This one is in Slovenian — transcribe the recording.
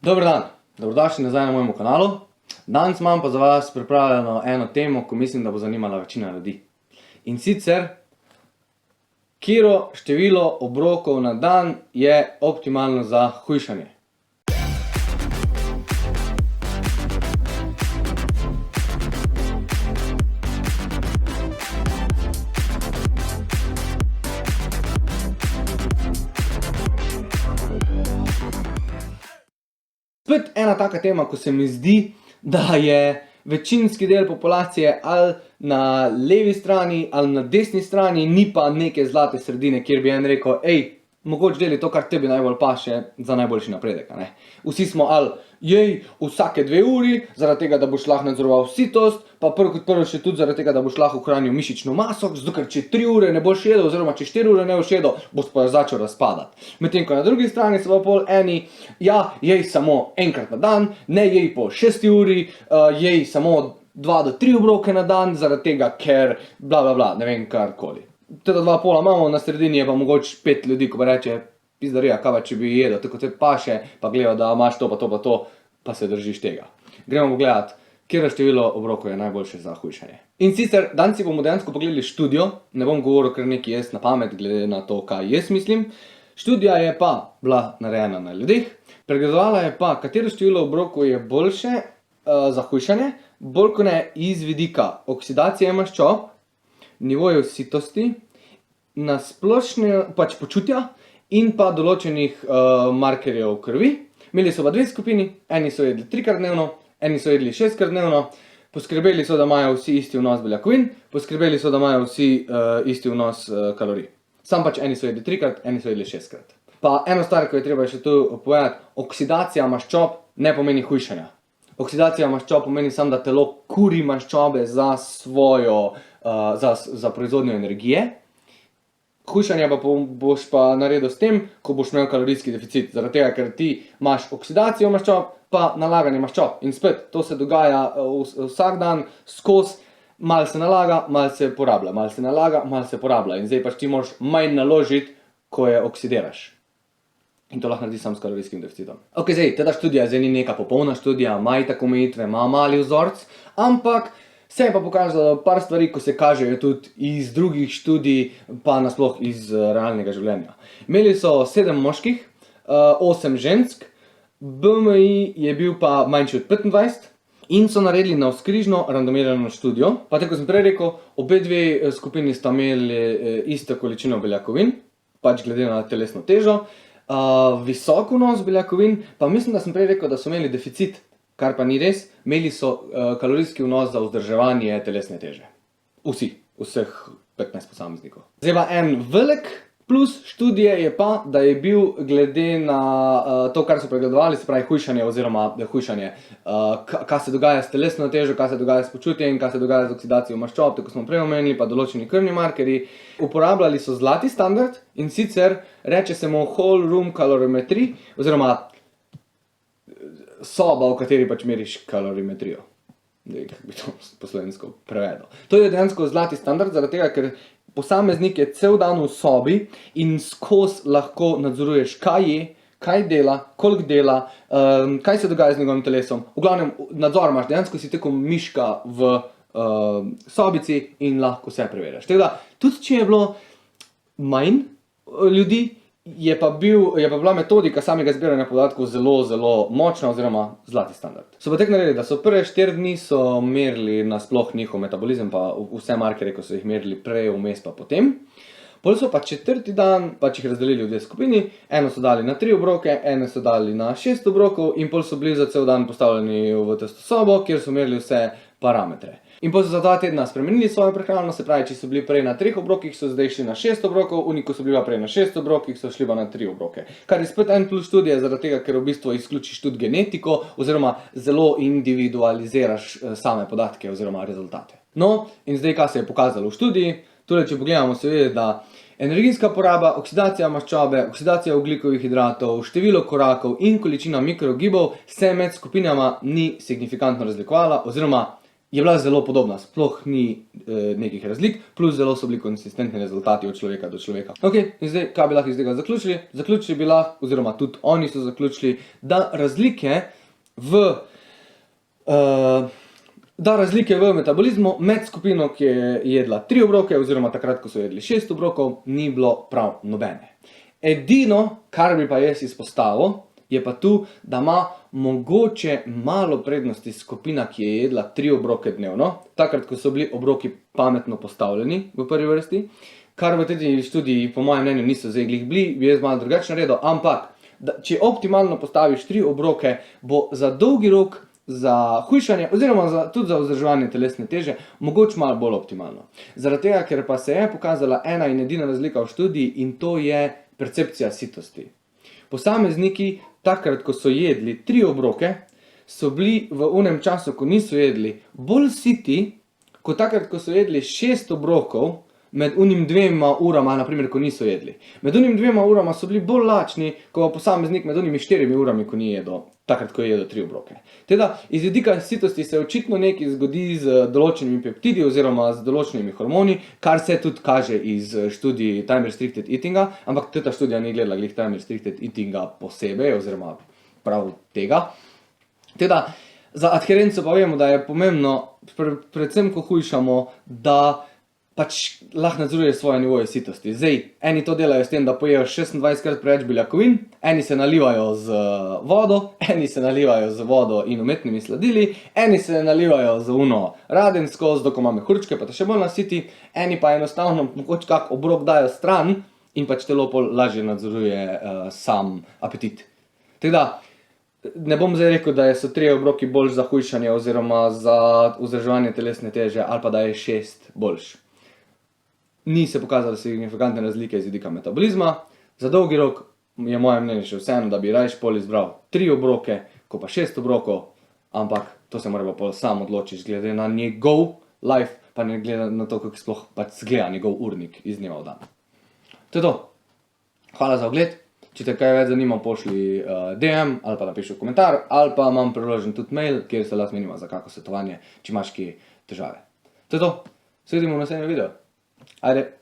Dober dan, dobrodošli nazaj na mojem kanalu. Danes imam pa za vas pripravljeno eno temo, ko mislim, da bo zanimala večina ljudi. In sicer, katero število obrokov na dan je optimalno za hujšanje. Spet ena taka tema, ko se mi zdi, da je večinski del populacije ali na levi strani ali na desni strani, ni pa neke zlate sredine, kjer bi en rekel, mogoče deli to, kar tebi najbolj paše za najboljši napredek, a ne. Vsi smo ali, vsake 2 uri, zaradi tega, da boš lahko nadzoroval sitost, pa prvo kot prvo še tudi zaradi tega, da boš lahko ohranil mišično maso, zato ker če 3 ure ne boš jedel, oziroma če 4 ure ne boš jedel, boš pa začel razpadati. Medtem ko na drugi strani so pa pol eni, jej samo enkrat na dan, ne jej po 6 uri, jej samo 2 do 3 obroke na dan, zaradi tega, ker bla bla bla, ne vem karkoli. Teda 2 pola imamo, na sredini je pa mogoče 5 ljudi, ko pa reče, pizdarija, kaj pa če bi jedel, tako te paše, pa gledajo, da imaš to, pa se držiš tega. Gremo pogledati, katero število obrokov je najboljše za hujšanje. In sicer, danes si bomo dejansko pogledali študijo, ne bom govoril kar nekaj jaz na pamet, glede na to, kaj jaz mislim. Študija je pa bila narejena na ljudeh, pregledovala je pa, katero število obrokov je boljše za hujšanje, bolj kot ne iz vidika oksidacije maščob, nivojev sitosti, na splošne počutja in pa določenih markerjev krvi. Imeli so pa 2 skupini, eni so jedli 3-krat dnevno, eni so jedli 6-krat dnevno, poskrbeli so, da imajo vsi isti vnos beljakovin, poskrbeli so, da imajo vsi isti vnos kalorij. Sam pač eni so jedli 3-krat, eni so jedli 6-krat. Pa eno stvar, ko je treba še tu povedati, oksidacija maščob ne pomeni hujšanja. Oksidacija maščob pomeni samo, da telo kuri maščobe za proizvodnjo energije. Hujšanje pa boš pa naredil s tem, ko boš imel kalorijski deficit, zaradi tega, ker ti imaš oksidacijo maščob, pa nalaganje maščob. In spet, to se dogaja vsak dan, skozi, malo se nalaga, malo se porablja, malo se nalaga, malo se porablja. In zdaj pač ti moraš manj naložiti, ko je oksidiraš. In to lahko naredi samo s kalorijskim deficitom. Ok, zdaj, teda študija zdaj ni neka popolna študija, ima itak omejitve, ima mali vzorec, ampak se je pa pokazalo par stvari, ko se kažejo tudi iz drugih študij, pa nasploh iz realnega življenja. Imeli so 7 moških, 8 žensk, BMI je bil pa manjši od 25 in so naredili navzkrižno randomirano študijo. Pa tako sem prej rekel, obe 2 skupini sta imeli isto količino beljakovin, pač glede na telesno težo. Visok vnos beljakovin, pa mislim, da sem prej rekel, da so imeli deficit, kar pa ni res, imeli so kalorijski vnos za vzdrževanje telesne teže. Vseh 15 posameznikov. Zdaj pa en velik plus študije je pa, da je bil glede na to, kar so pregledovali, se pravi hujšanje oziroma hujšanje, kaj se dogaja s telesno težo, kaj se dogaja s počutjem in kaj se dogaja z oksidacijo maščob, tako smo prej omenili, pa določeni krvni markerji. Uporabljali so zlati standard, in sicer reče se mu whole room calorimetry, oziroma soba, v kateri pač meriš kalorimetrijo. Kako bi to po slovensko prevedel. To je dejansko zlati standard, zaradi tega, ker posameznik je cel dan v sobi in skozi lahko nadzoruješ, kaj je, kaj dela, koliko dela, kaj se dogaja z njegovim telesom. V glavnem, nadzor imaš, dejansko si tako miška v sobici in lahko vse preverjaš. Tako da, tudi če je bilo manj ljudi, je pa bila metodika samega zbiranja podatkov zelo, zelo močna oziroma zlati standard. So pa tako naredili, da so prve 4 dni so merili nasploh njihov metabolizem, pa vse markerje, ko so jih merili prej, vmes pa potem. Pol so pa 4. dan, pač jih razdelili v 2 skupini, eno so dali na 3 obroke, eno so dali na 6 obrokov in pol so bili za cel dan postavljeni v testo sobo, kjer so merili vse parametre. In pol so za 2 tedna spremenili svojo prehrano, se pravi, če so bili prej na 3 obrokih, so zdaj šli na 6 obrokov, ko so bili prej na 6 obrokih, so šli pa na 3 obroke. Kar je spet en plus študije, zaradi tega, ker v bistvu izključiš tudi genetiko, oziroma zelo individualiziraš same podatke oziroma rezultate. No, in zdaj, kaj se je pokazalo v študiji, torej, če pogledamo, se vidi, da energijska poraba, oksidacija maščobe, oksidacija ogljikovih hidratov, število korakov in količina mikrogibov se med skupinama ni signifikantno razlikovala, oziroma je bila zelo podobna, sploh ni nekih razlik, plus zelo so bili konsistentni rezultati od človeka do človeka. Ok, in zdaj, kaj bi lahko iz tega zaključili? Zaključili bi lahko, oziroma tudi oni so zaključili, da razlike v metabolizmu med skupino, ki je jedla 3 obroke, oziroma takrat, ko so jedli 6 obrokov, ni bilo prav nobene. Edino, kar bi pa jaz izpostavil, je pa tu, da ima mogoče malo prednosti skupina, ki je jedla 3 obroke dnevno, takrat, ko so bili obroki pametno postavljeni v prvi vrsti, kar v tej študiji, po mojem mnenju, niso zdaj glih bili, bi jaz malo drugače naredil, ampak, če optimalno postaviš 3 obroke, bo za dolgi rok, za hujšanje, oziroma tudi za vzdrževanje telesne teže, mogoče malo bolj optimalno. Zaradi tega, ker pa se je pokazala ena in edina razlika v študiji, in to je percepcija sitosti. Posamezniki, takrat, ko so jedli 3 obroke, so bili v onem času, ko niso jedli, bolj siti, kot takrat, ko so jedli 6 obrokov, med unim 2 urama, naprimer, ko niso jedli. Med unim 2 urama so bili bolj lačni, kot posameznik med unimi 4 urami, ko ni jedel, takrat, ko je jedel 3 obroke. Teda, iz vidika sitosti se očitno nekaj zgodi z določenimi peptidi oziroma z določenimi hormoni, kar se tudi kaže iz študij Time Restricted Eatinga, ampak ta študija ni gledala glih Time Restricted Eatinga posebej, oziroma prav tega. Teda, za adherenco pa vemo, da je pomembno, predvsem ko hujšamo, da pač lahko nadzoruje svoje nivoje sitosti. Zdaj, eni to delajo s tem, da pojejo 26krat preveč beljakovin, eni se nalivajo z vodo, eni se nalivajo z vodo in umetnimi sladili, eni se nalivajo z radensko, z doko ima mehurčke, pa te še bolj nasiti, eni pa enostavno mogoče kak obrok dajo stran in pač telo pol lažje nadzoruje sam apetit. Teda, ne bom zdaj rekel, da so 3 obroki bolj za hujšanje oziroma za vzdrževanje telesne teže, ali pa da je 6 boljš. Ni se pokazalo signifikantne razlike iz vidika metabolizma, za dolgi rok je moje mnenje še vseeno, da bi rajš pol izbral 3 obroke, ko pa 6 obrokov, ampak to se mora pa pol sam odločiš, glede na njegov life, pa ne glede na to, kako sploh pač zgleda njegov urnik iz dneva v dan. To je to. Hvala za ogled. Če te kaj več zanima, pošli DM ali pa napiši v komentar, ali pa imam priložen tudi mail, kjer se lahko menimo za kako svetovanje, če imaš kaj težave. To je to. Se vidimo v naslednjem videu. Ajde.